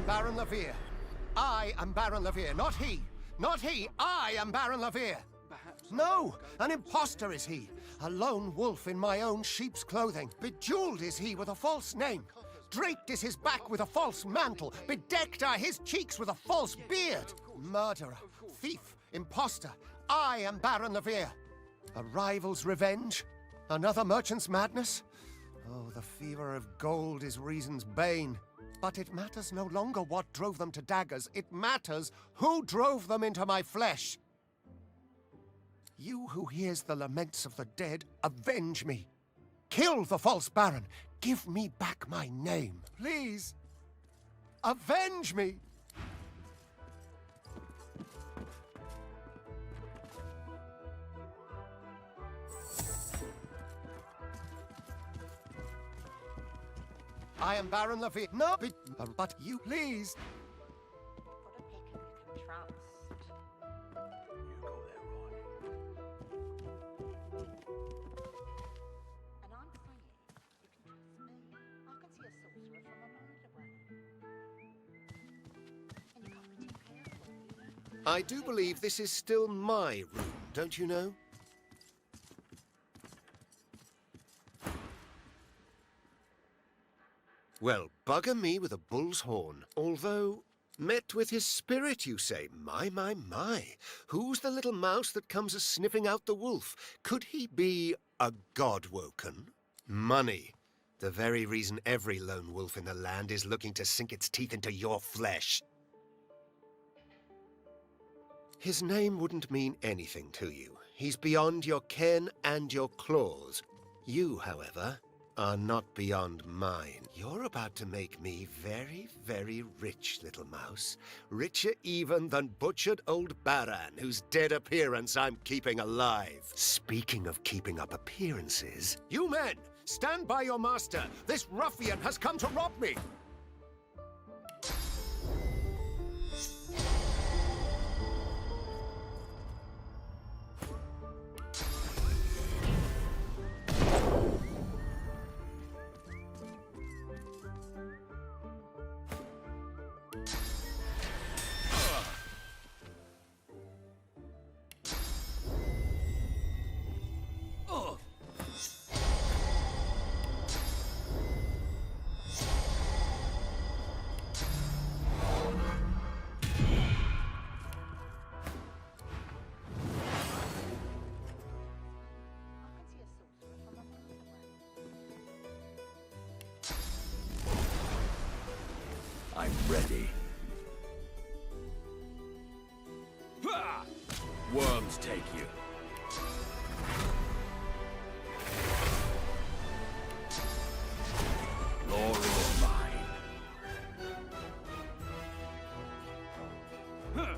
am Baran Levere. I am Baran Levere, not he. Not he. I am Baran Levere. No, an imposter is he. A lone wolf in my own sheep's clothing. Bejeweled is he with a false name. Draped is his back with a false mantle. Bedecked are his cheeks with a false beard. Murderer, thief, imposter. I am Baran Levere. A rival's revenge? Another merchant's madness? Oh, the fever of gold is reason's bane. But it matters no longer what drove them to daggers. It matters who drove them into my flesh. You who hears the laments of the dead, avenge me. Kill the false Baron. Give me back my name. Please. Avenge me. I am Baran Levere. No, but you, please. Got a pick who you can trust. You go there, Ron. And I'm saying, you can trust me. I can see a sorcerer from a mile away. And you can't be too careful, you know? I do believe this is still my room, don't you know? Well, bugger me with a bull's horn. Although, met with his spirit, you say. My. Who's the little mouse that comes a-sniffing out the wolf? Could he be a god-woken? Money. The very reason every lone wolf in the land is looking to sink its teeth into your flesh. His name wouldn't mean anything to you. He's beyond your ken and your claws. You, however, are not beyond mine. You're about to make me very, very rich, little mouse. Richer even than butchered old Baran, whose dead appearance I'm keeping alive. Speaking of keeping up appearances, you men, stand by your master. This ruffian has come to rob me. I'm ready. Ha! Worms take you. Glory is mine. Huh.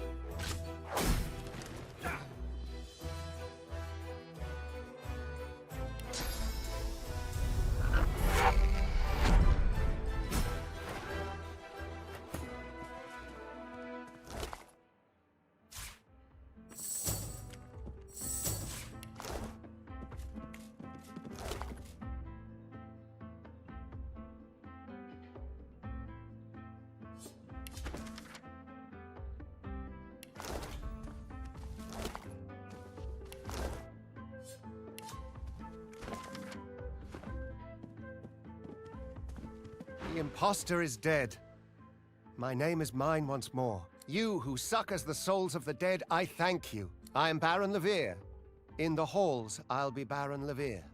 The imposter is dead. My name is mine once more. You who succors the souls of the dead, I thank you. I am Baran Levere. In the halls, I'll be Baran Levere.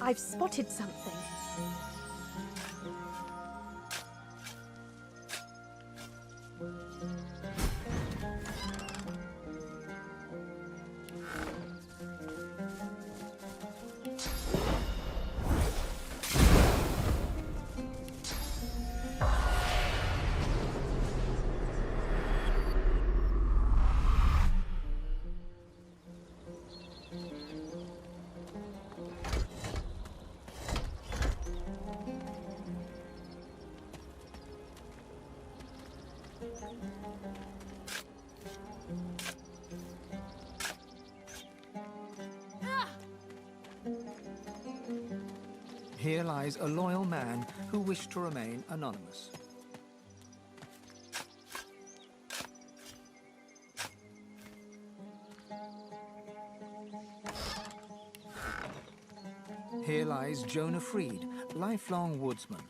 I've spotted something. Here lies a loyal man who wished to remain anonymous. Here lies Jonah Freed, lifelong woodsman.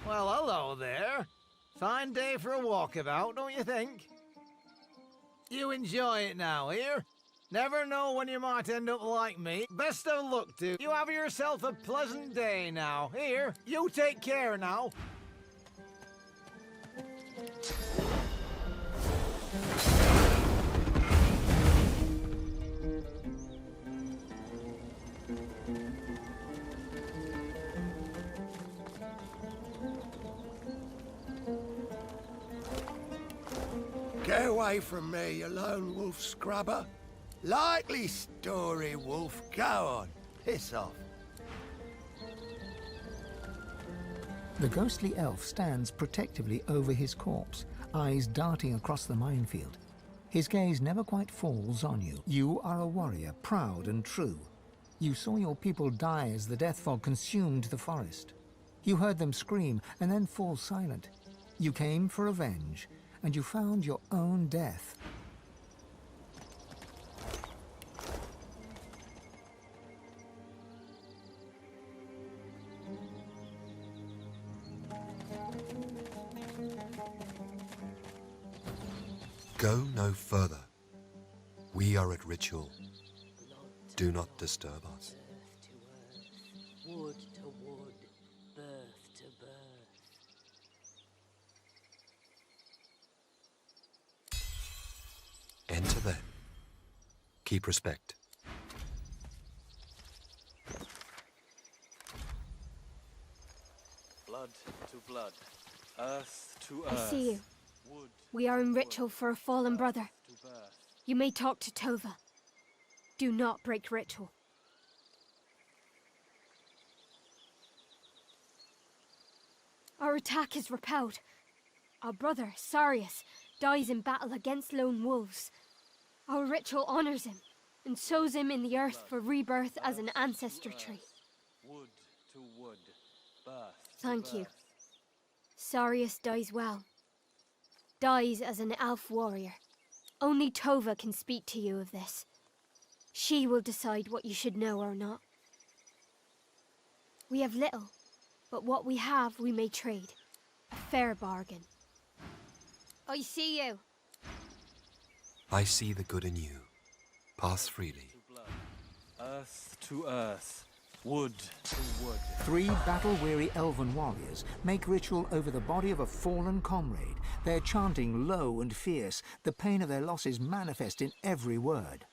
Well, hello there. Fine day for a walkabout, don't you think? You enjoy it now, here? Never know when you might end up like me. Best of luck to you. You have yourself a pleasant day now. Here, you take care now. Get away from me, you lone wolf scrubber. Likely story, wolf. Go on. Piss off. The ghostly elf stands protectively over his corpse, eyes darting across the minefield. His gaze never quite falls on you. You are a warrior, proud and true. You saw your people die as the death fog consumed the forest. You heard them scream and then fall silent. You came for revenge, and you found your own death. Go no further. We are at ritual. Do not disturb us. Wood to wood, birth to birth. Enter then. Keep respect. Blood to blood. Earth to I earth. see you. Wood We are in ritual for a fallen brother. to birth. You may talk to Tova. Do not break ritual. Our attack is repelled. Our brother, Sarius, dies in battle against lone wolves. Our ritual honors him and sows him in the earth for rebirth as an ancestor tree. Wood to wood. Birth to Thank you. birth. Sarius dies well. Dies as an elf warrior. Only Tova can speak to you of this. She will decide what you should know or not. We have little, but what we have we may trade. A fair bargain. I see you. I see the good in you. Pass freely. To blood. Earth to earth. Wood to wood. 3 battle-weary elven warriors make ritual over the body of a fallen comrade, their chanting low and fierce, the pain of their losses manifest in every word.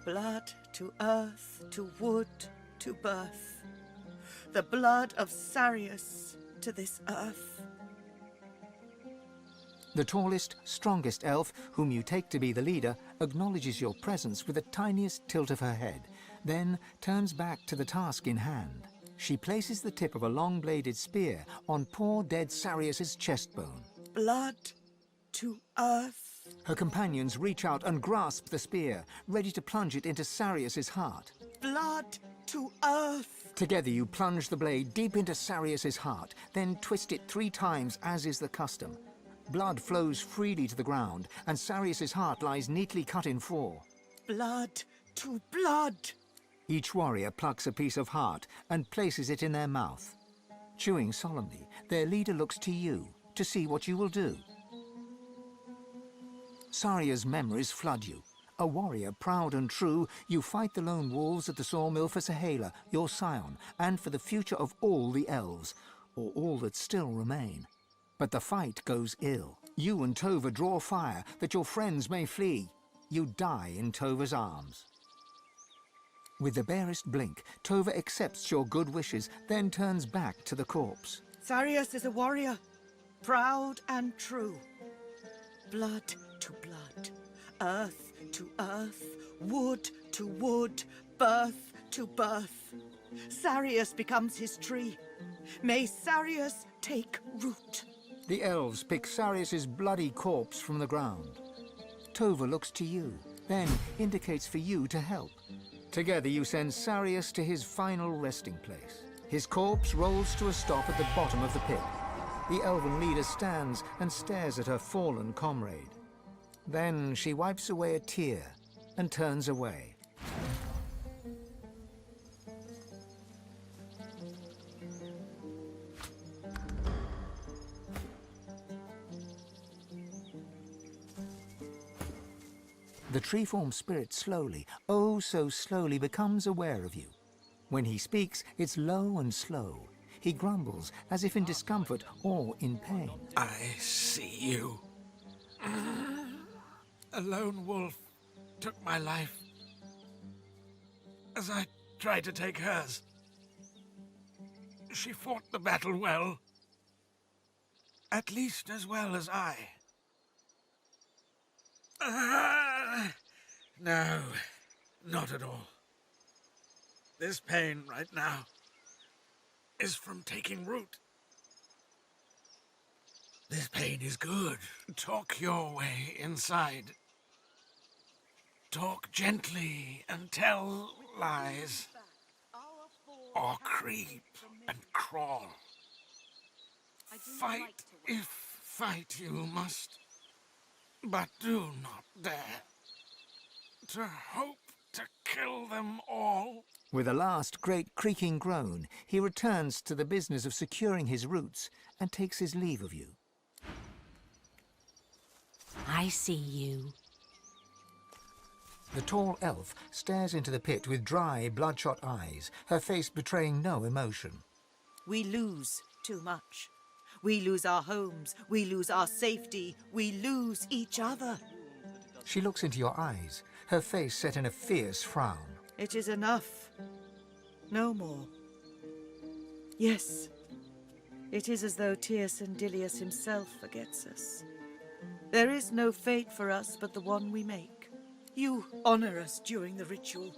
Blood to earth, to wood, to birth. The blood of Sarius to this earth. The tallest, strongest elf, whom you take to be the leader, acknowledges your presence with the tiniest tilt of her head, then turns back to the task in hand. She places the tip of a long-bladed spear on poor dead Sarius's chest bone. Blood to earth. Her companions reach out and grasp the spear, ready to plunge it into Sarius's heart. Blood to earth. Together you plunge the blade deep into Sarius's heart, then twist it 3 times as is the custom. Blood flows freely to the ground, and Sarius's heart lies neatly cut in 4. Blood to blood. Each warrior plucks a piece of heart and places it in their mouth. Chewing solemnly, their leader looks to you to see what you will do. Saria's memories flood you. A warrior proud and true, you fight the lone wolves at the sawmill for Saheila, your scion, and for the future of all the elves, or all that still remain. But the fight goes ill. You and Tova draw fire that your friends may flee. You die in Tova's arms. With the barest blink, Tova accepts your good wishes, then turns back to the corpse. Sarius is a warrior, proud and true. Blood to blood, earth to earth, wood to wood, birth to birth. Sarius becomes his tree. May Sarius take root. The elves pick Sarius's bloody corpse from the ground. Tova looks to you, then indicates for you to help. Together you send Sarius to his final resting place. His corpse rolls to a stop at the bottom of the pit. The elven leader stands and stares at her fallen comrade. Then she wipes away a tear and turns away. The tree-form spirit slowly, oh so slowly, becomes aware of you. When he speaks, it's low and slow. He grumbles, as if in discomfort or in pain. I see you. A lone wolf took my life as I tried to take hers. She fought the battle well, at least as well as I. No, not at all. This pain right now is from taking root. This pain is good. Talk your way inside. Talk gently and tell lies. Or creep and crawl. Fight if fight you must. But do not dare to hope to kill them all. With a last great creaking groan, he returns to the business of securing his roots and takes his leave of you. I see you. The tall elf stares into the pit with dry, bloodshot eyes, her face betraying no emotion. We lose too much. We lose our homes, we lose our safety, we lose each other. She looks into your eyes, her face set in a fierce frown. It is enough. No more. Yes, it is as though Tierson Dilius himself forgets us. There is no fate for us but the one we make. You honor us during the ritual.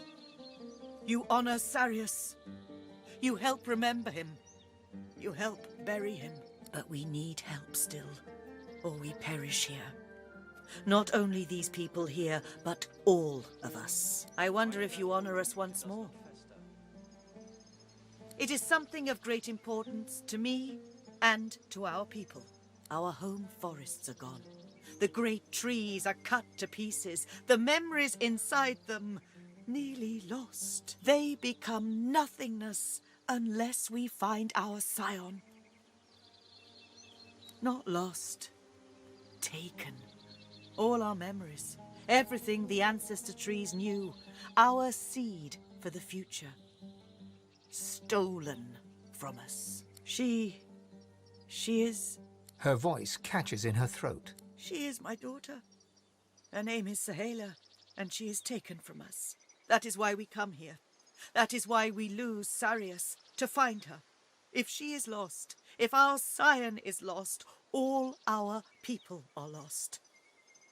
You honor Sarius. You help remember him. You help bury him. But we need help still, or we perish here. Not only these people here, but all of us. I wonder if you honor us once more. It is something of great importance to me and to our people. Our home forests are gone. The great trees are cut to pieces. The memories inside them nearly lost. They become nothingness unless we find our scion. Not lost, taken. All our memories, everything the ancestor trees knew, our seed for the future. Stolen from us. She is... Her voice catches in her throat. She is my daughter. Her name is Saheila, and she is taken from us. That is why we come here. That is why we lose Sarius, to find her. If she is lost, if our scion is lost, all our people are lost.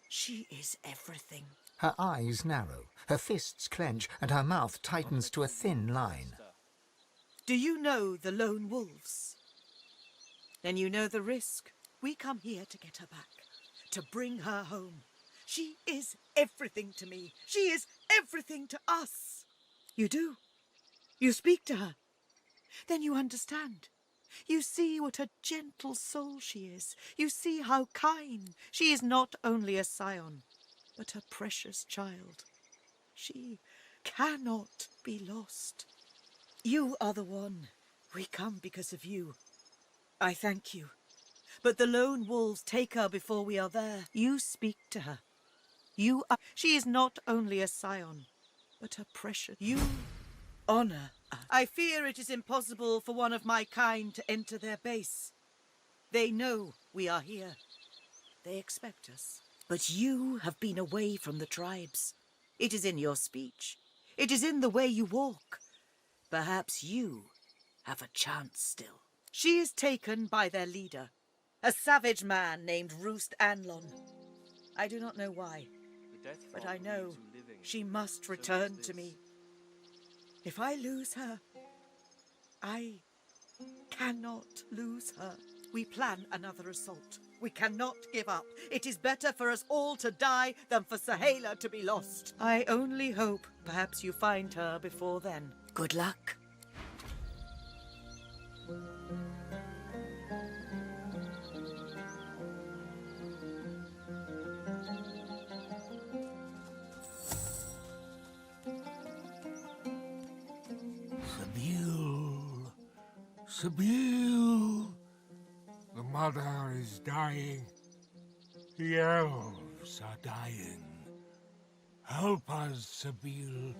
She is everything. Her eyes narrow, her fists clench, and her mouth tightens to a thin line. Do you know the lone wolves? Then you know the risk. We come here to get her back. to bring her home. She is everything to me. She is everything to us. You do. You speak to her. Then you understand. You see what a gentle soul she is. You see how kind. She is not only a scion, but a precious child. She cannot be lost. You are the one. We come because of you. I thank you. But the lone wolves take her before we are there. You speak to her. You are... She is not only a scion, but a precious... You honor her. I fear it is impossible for one of my kind to enter their base. They know we are here. They expect us. But you have been away from the tribes. It is in your speech. It is in the way you walk. Perhaps you have a chance still. She is taken by their leader, a savage man named Roost Anlon. I do not know why, but I know she must return to me. If I lose her, I cannot lose her. We plan another assault. We cannot give up. It is better for us all to die than for Saheila to be lost. I only hope perhaps you find her before then. Good luck. Sebille. Sebille. The mother is dying. The elves are dying. Help us, Sebille.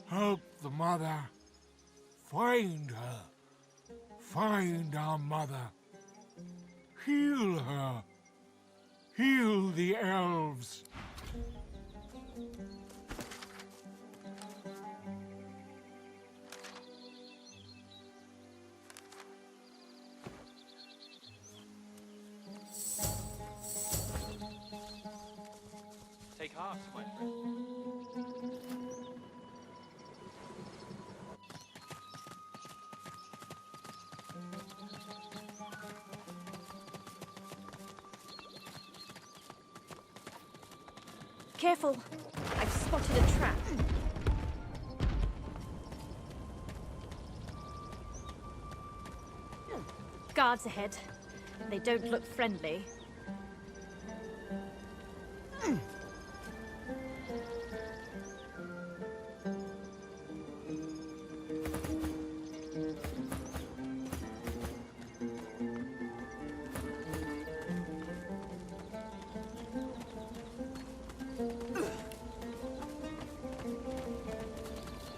Help the mother. Find her. Find our mother. Heal her. Heal the elves. Take heart, my friend. Careful! I've spotted a trap. Guards ahead. They don't look friendly.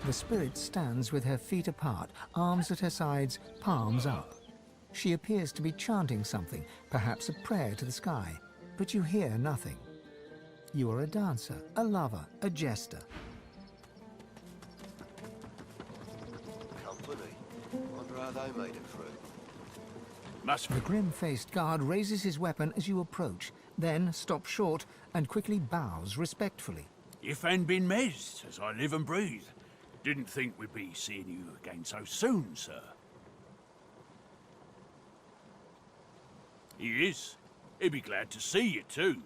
The spirit stands with her feet apart, arms at her sides, palms up. She appears to be chanting something, perhaps a prayer to the sky, but you hear nothing. You are a dancer, a lover, a jester. Company. Wonder how they made it through. The grim-faced guard raises his weapon as you approach, then stops short and quickly bows respectfully. Ifan bin Mez, as I live and breathe. Didn't think we'd be seeing you again so soon, sir. He is. He'd be glad to see you too.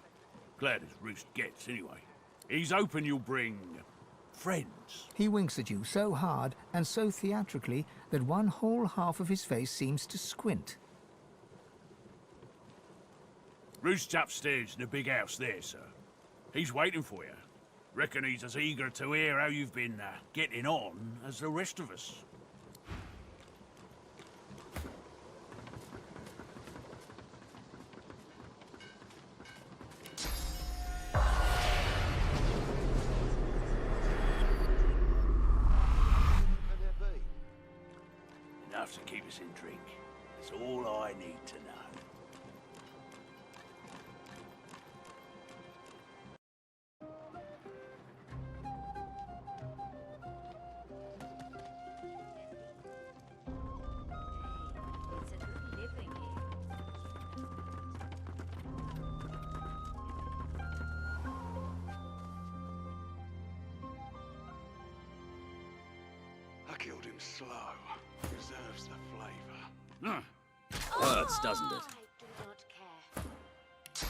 Glad as Roost gets, anyway. He's hoping you'll bring... friends. He winks at you so hard and so theatrically that one whole half of his face seems to squint. Roost's upstairs in the big house there, sir. He's waiting for you. Reckon he's as eager to hear how you've been getting on as the rest of us. Enough to keep us in drink. That's all I need to know. I killed him slow. Deserves the flavor. Hurts, doesn't it? I do not care.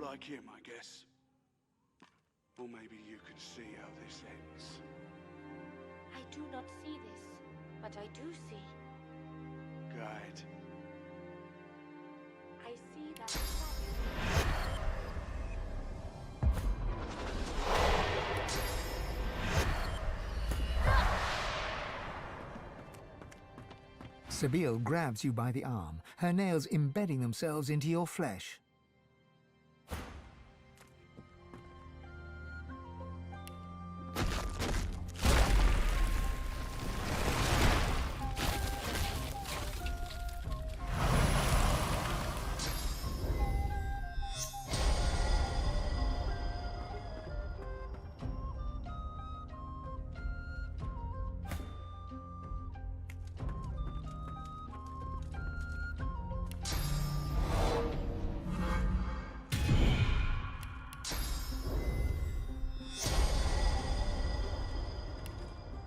like him, I guess. Or maybe you can see how this ends. I do not see this, but I do see. Guide. I see that. Sebille grabs you by the arm, her nails embedding themselves into your flesh.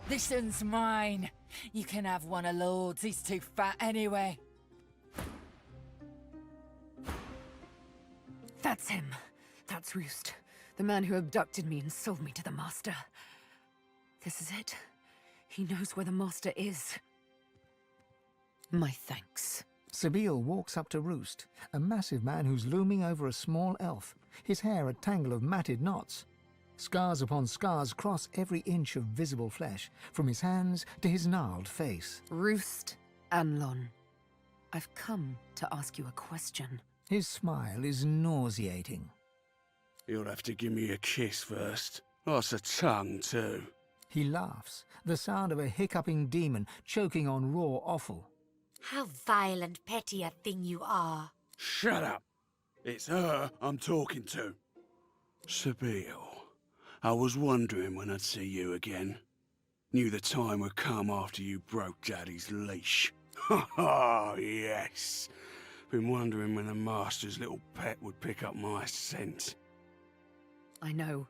This one's mine. You can have one of Lord's. He's too fat anyway. That's him. That's Roost. The man who abducted me and sold me to the Master. This is it. He knows where the Master is. My thanks. Sebille walks up to Roost, a massive man who's looming over a small elf, his hair a tangle of matted knots. Scars upon scars cross every inch of visible flesh, from his hands to his gnarled face. Roost, Anlon. I've come to ask you a question. His smile is nauseating. You'll have to give me a kiss first. That's a tongue, too. He laughs, the sound of a hiccuping demon choking on raw offal. How vile and petty a thing you are. Shut up! It's her I'm talking to. Sebille. I was wondering when I'd see you again. Knew the time would come after you broke Daddy's leash. Ha ha, yes. Been wondering when the Master's little pet would pick up my scent. I know.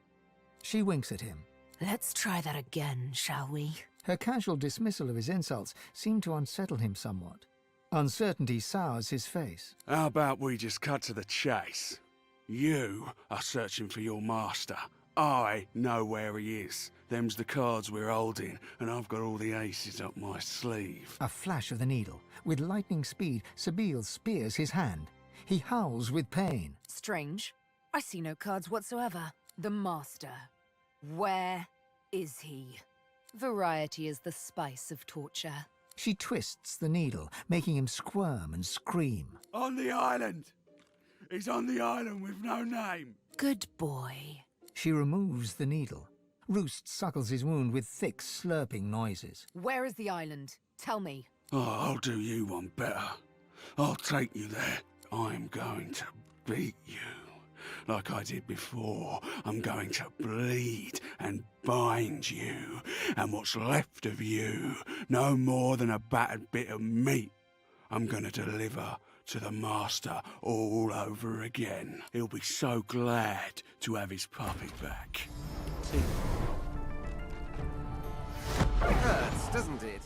She winks at him. Let's try that again, shall we? Her casual dismissal of his insults seemed to unsettle him somewhat. Uncertainty sours his face. How about we just cut to the chase? You are searching for your Master. I know where he is. Them's the cards we're holding, and I've got all the aces up my sleeve. A flash of the needle. With lightning speed, Sebille spears his hand. He howls with pain. Strange. I see no cards whatsoever. The Master. Where is he? Variety is the spice of torture. She twists the needle, making him squirm and scream. On the island! He's on the island with no name! Good boy. She removes the needle. Roost suckles his wound with thick, slurping noises. Where is the island? Tell me. Oh, I'll do you one better. I'll take you there. I'm going to beat you. Like I did before. I'm going to bleed and bind you. And what's left of you, no more than a battered bit of meat, I'm going to deliver to the Master all over again. He'll be so glad to have his puppy back. It hurts, doesn't it?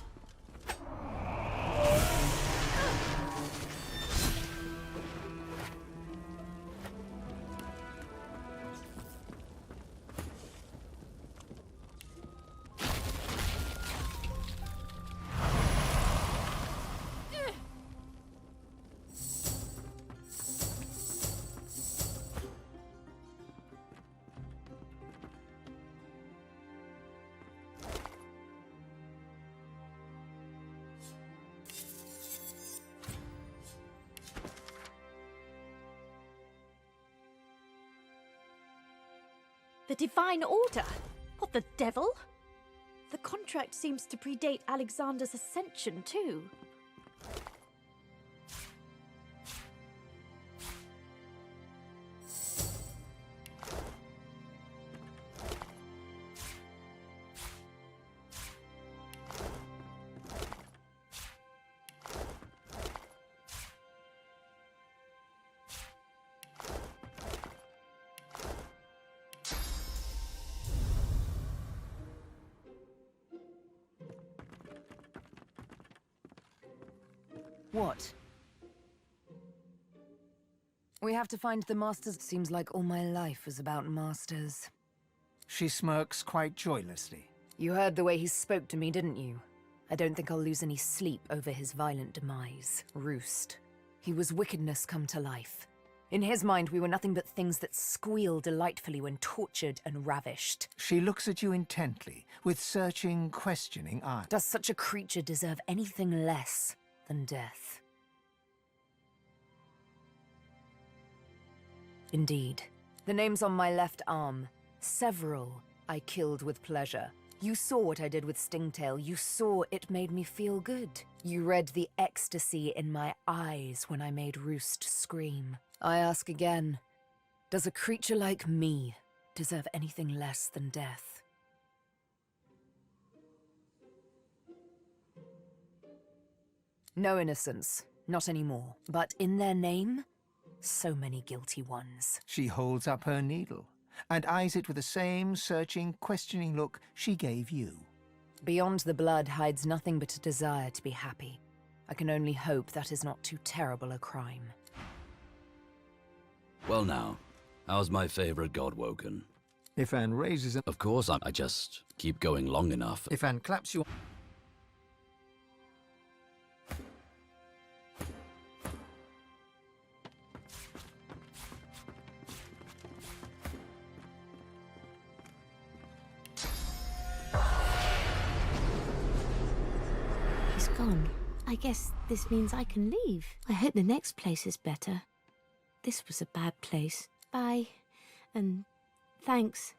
The Divine Order? What the devil? The contract seems to predate Alexander's ascension, too. What? We have to find the masters. Seems like all my life was about masters. She smirks quite joylessly. You heard the way he spoke to me, didn't you? I don't think I'll lose any sleep over his violent demise. Roost. He was wickedness come to life. In his mind, we were nothing but things that squeal delightfully when tortured and ravished. She looks at you intently, with searching, questioning eyes. Does such a creature deserve anything less than death? Indeed. The name's on my left arm. Several I killed with pleasure. You saw what I did with Stingtail. You saw it made me feel good. You read the ecstasy in my eyes when I made Roost scream. I ask again, does a creature like me deserve anything less than death? No innocence, not anymore. But in their name, so many guilty ones. She holds up her needle and eyes it with the same searching, questioning look she gave you. Beyond the blood hides nothing but a desire to be happy. I can only hope that is not too terrible a crime. Well now, how's my favorite god woken? Ifan raises a... Of course, I just keep going long enough. Ifan claps you... He's gone. I guess this means I can leave. I hope the next place is better. This was a bad place. Bye. And thanks.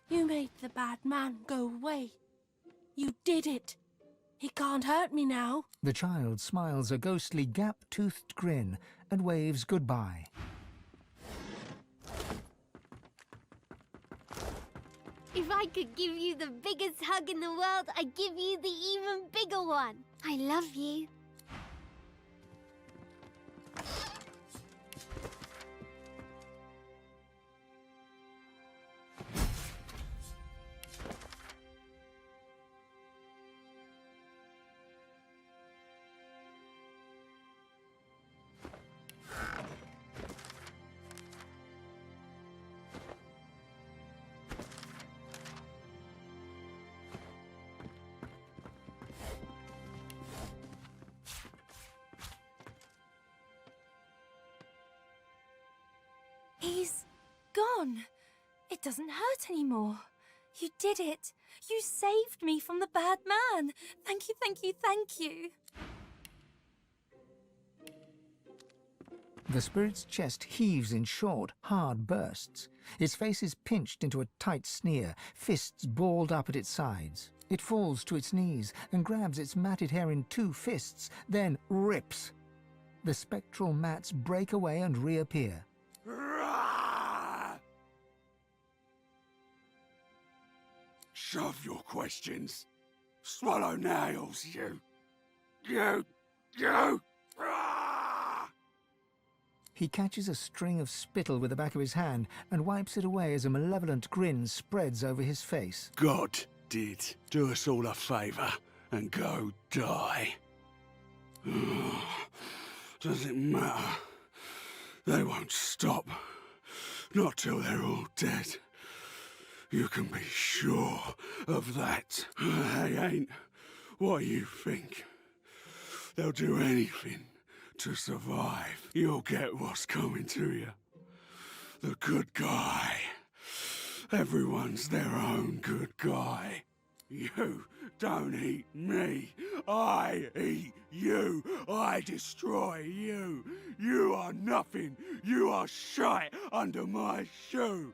You made the bad man go away. You did it. He can't hurt me now. The child smiles a ghostly gap-toothed grin and waves goodbye. If I could give you the biggest hug in the world, I'd give you the even bigger one. I love you. He's gone. It doesn't hurt anymore. You did it. You saved me from the bad man. Thank you, thank you, thank you. The spirit's chest heaves in short, hard bursts. Its face is pinched into a tight sneer, fists balled up at its sides. It falls to its knees and grabs its matted hair in two fists, then rips. The spectral mats break away and reappear. Shove your questions. Swallow nails, you. You. He catches a string of spittle with the back of his hand and wipes it away as a malevolent grin spreads over his face. God did do us all a favour and go die. Does it matter? They won't stop. Not till they're all dead. You can be sure of that. They ain't what you think. They'll do anything to survive. You'll get what's coming to you. The good guy. Everyone's their own good guy. You don't eat me. I eat you. I destroy you. You are nothing. You are shite under my shoe.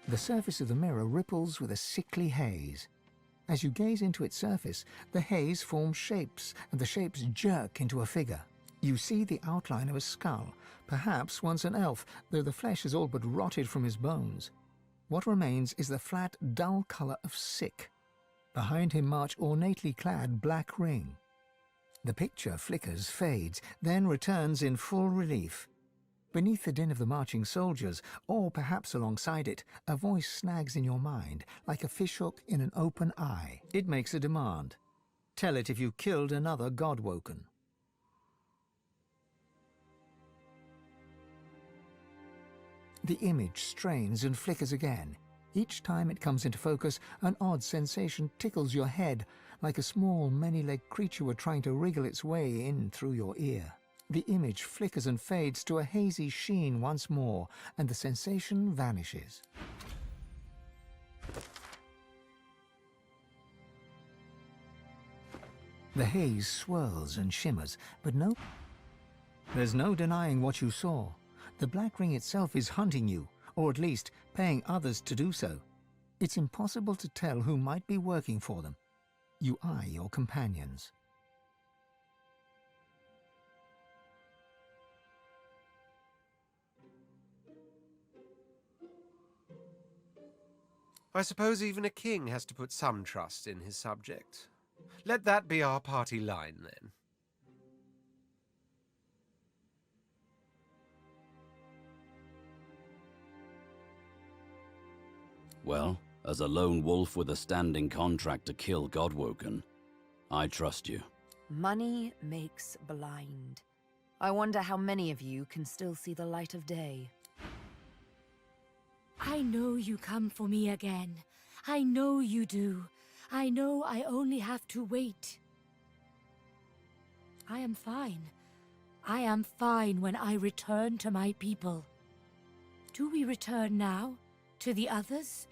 The surface of the mirror ripples with a sickly haze. As you gaze into its surface, the haze forms shapes, and the shapes jerk into a figure. You see the outline of a skull, perhaps once an elf, though the flesh is all but rotted from his bones. What remains is the flat, dull colour of sick. Behind him march ornately clad Black Ring. The picture flickers, fades, then returns in full relief. Beneath the din of the marching soldiers, or perhaps alongside it, a voice snags in your mind, like a fishhook in an open eye. It makes a demand. Tell it if you killed another Godwoken. The image strains and flickers again. Each time it comes into focus, an odd sensation tickles your head, like a small, many-legged creature were trying to wriggle its way in through your ear. The image flickers and fades to a hazy sheen once more, and the sensation vanishes. The haze swirls and shimmers, but there's no denying what you saw. The Black Ring itself is hunting you, or at least paying others to do so. It's impossible to tell who might be working for them. You eye your companions. I suppose even a king has to put some trust in his subject. Let that be our party line, then. Well, as a lone wolf with a standing contract to kill Godwoken, I trust you. Money makes blind. I wonder how many of you can still see the light of day. I know you come for me again. I know you do. I know I only have to wait. I am fine. I am fine when I return to my people. Do we return now? To the others?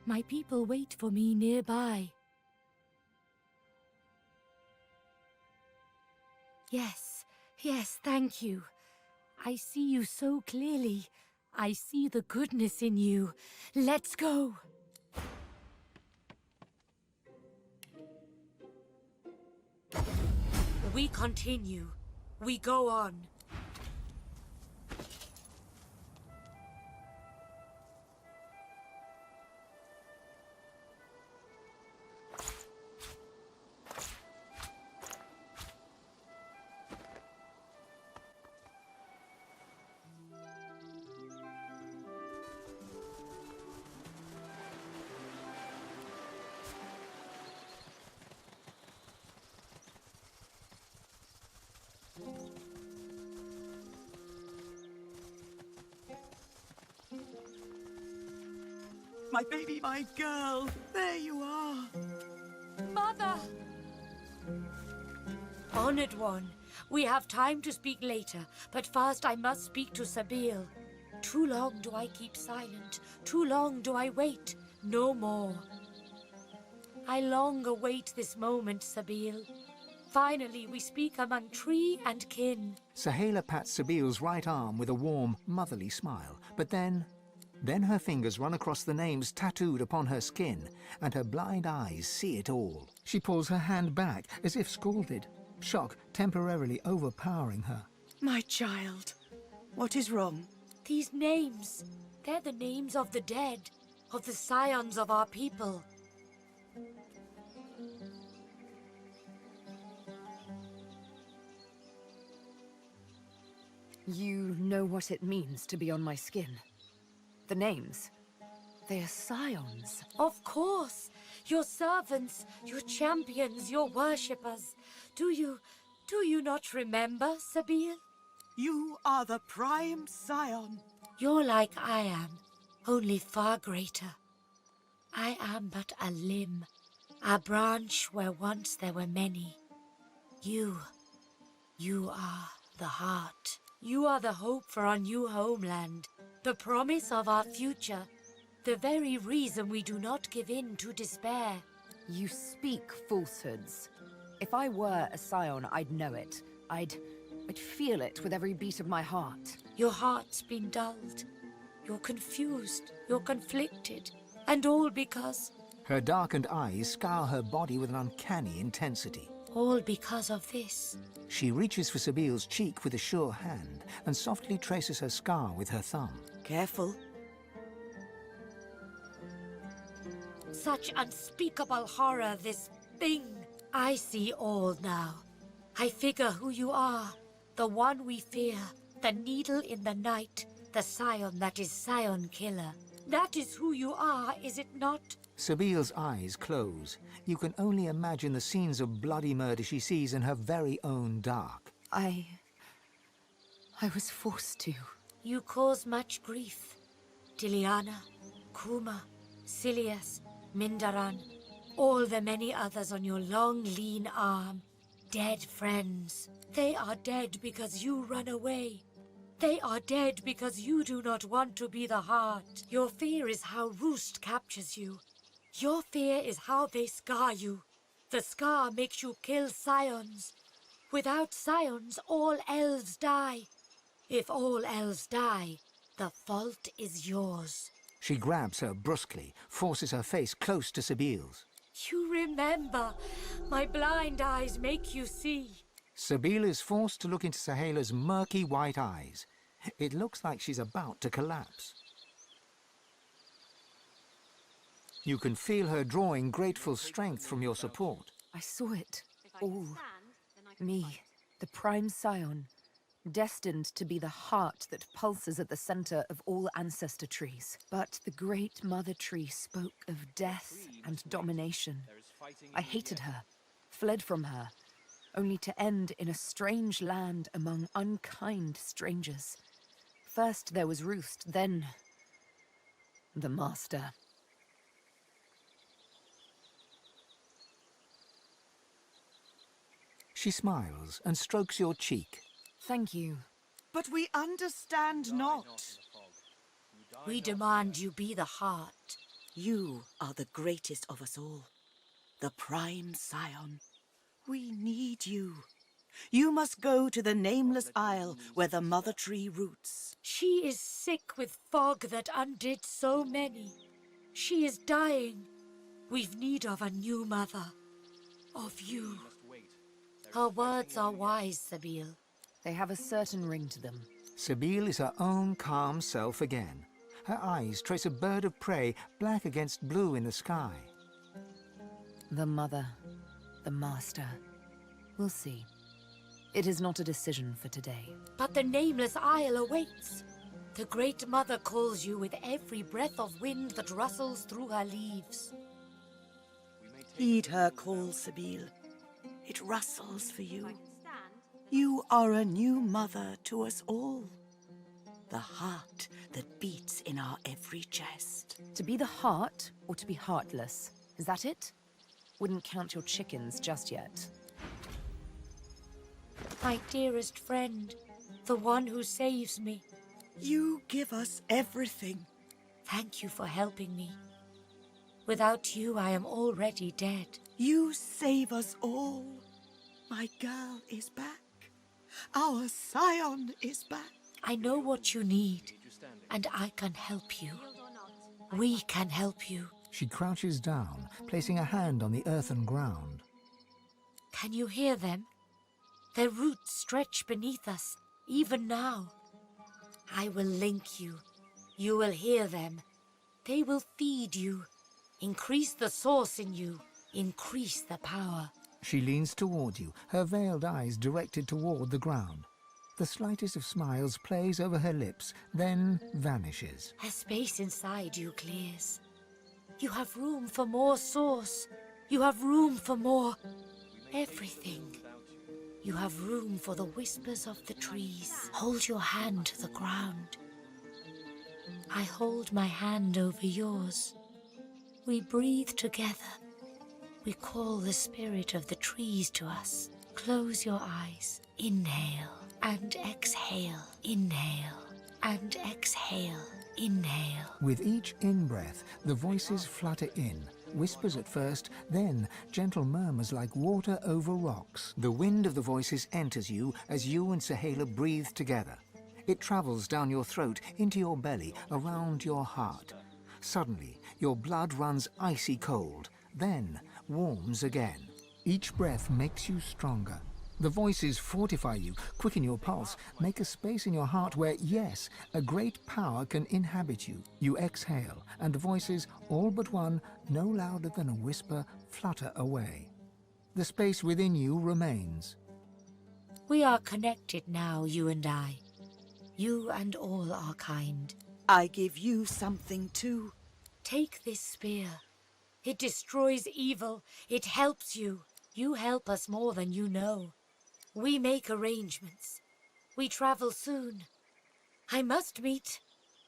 My people wait for me nearby. Yes, yes, thank you. I see you so clearly. I see the goodness in you. Let's go. We continue. We go on. My baby, my girl, there you are. Mother! Honored one, we have time to speak later, but first I must speak to Sebille. Too long do I keep silent, too long do I wait, no more. I long await this moment, Sebille. Finally, we speak among tree and kin. Saheila pats Sebille's right arm with a warm, motherly smile, but then her fingers run across the names tattooed upon her skin, and her blind eyes see it all. She pulls her hand back, as if scalded, shock temporarily overpowering her. My child, what is wrong? These names, they're the names of the dead, of the scions of our people. You know what it means to be on my skin. The names, they are scions. Of course! Your servants, your champions, your worshippers. Do you not remember, Sebille? You are the prime scion. You're like I am, only far greater. I am but a limb, a branch where once there were many. You are the heart. You are the hope for our new homeland, the promise of our future, the very reason we do not give in to despair. You speak falsehoods. If I were a scion, I'd know it. I'd feel it with every beat of my heart. Your heart's been dulled. You're confused. You're conflicted. And all because... Her darkened eyes scour her body with an uncanny intensity. All because of this. She reaches for Sebille's cheek with a sure hand and softly traces her scar with her thumb. Careful. Such unspeakable horror, this thing. I see all now. I figure who you are, the one we fear, The needle in the night, the scion that is scion killer. That is who you are, is it not? Sebille's eyes close. You can only imagine the scenes of bloody murder she sees in her very own dark. I was forced to. You cause much grief. Tiliana, Kuma, Silius, Mindaran, all the many others on your long, lean arm. Dead friends. They are dead because you run away. They are dead because you do not want to be the heart. Your fear is how Roost captures you. Your fear is how they scar you. The scar makes you kill scions. Without scions, all elves die. If all elves die, the fault is yours. She grabs her brusquely, forces her face close to Sebille's. You remember. My blind eyes make you see. Sebille is forced to look into Saheila's murky white eyes. It looks like she's about to collapse. You can feel her drawing grateful strength from your support. I saw it. All. Me, the prime scion, destined to be the heart that pulses at the center of all ancestor trees. But the great mother tree spoke of death and domination. I hated her, fled from her, only to end in a strange land among unkind strangers. First there was Roost, then the Master. She smiles and strokes your cheek. Thank you. But we understand not. We demand you be the heart. You are the greatest of us all. The prime scion. We need you. You must go to the nameless isle where the mother tree roots. She is sick with fog that undid so many. She is dying. We've need of a new mother. Of you. Her words are wise, Sebille. They have a certain ring to them. Sebille is her own calm self again. Her eyes trace a bird of prey, black against blue in the sky. The mother, the master. We'll see. It is not a decision for today. But the nameless isle awaits. The great mother calls you with every breath of wind that rustles through her leaves. Heed her call, Sebille. It rustles for you. You are a new mother to us all. The heart that beats in our every chest. To be the heart, or to be heartless? Is that it? Wouldn't count your chickens just yet. My dearest friend, the one who saves me. You give us everything. Thank you for helping me. Without you, I am already dead. You save us all. My girl is back. Our scion is back. I know what you need, and I can help you. We can help you. She crouches down, placing a hand on the earthen ground. Can you hear them? Their roots stretch beneath us, even now. I will link you. You will hear them. They will feed you. Increase the source in you. Increase the power. She leans toward you, her veiled eyes directed toward the ground. The slightest of smiles plays over her lips, then vanishes. A space inside you clears. You have room for more source. You have room for more everything. You have room for the whispers of the trees. Hold your hand to the ground. I hold my hand over yours. We breathe together. We call the spirit of the trees to us. Close your eyes. Inhale and exhale. Inhale and exhale. Inhale. With each in-breath, the voices flutter in. Whispers at first, then gentle murmurs like water over rocks. The wind of the voices enters you as you and Saheila breathe together. It travels down your throat, into your belly, around your heart. Suddenly, your blood runs icy cold, then warms again. Each breath makes you stronger. The voices fortify you, quicken your pulse, make a space in your heart where, yes, a great power can inhabit you. You exhale, and the voices, all but one, no louder than a whisper, flutter away. The space within you remains. We are connected now, you and I. You and all are kind. I give you something too. Take this spear. It destroys evil. It helps you. You help us more than you know. We make arrangements. We travel soon. I must meet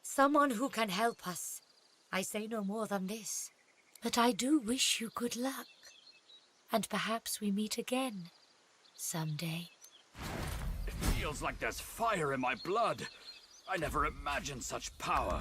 someone who can help us. I say no more than this. But I do wish you good luck. And perhaps we meet again. Someday. It feels like there's fire in my blood. I never imagined such power.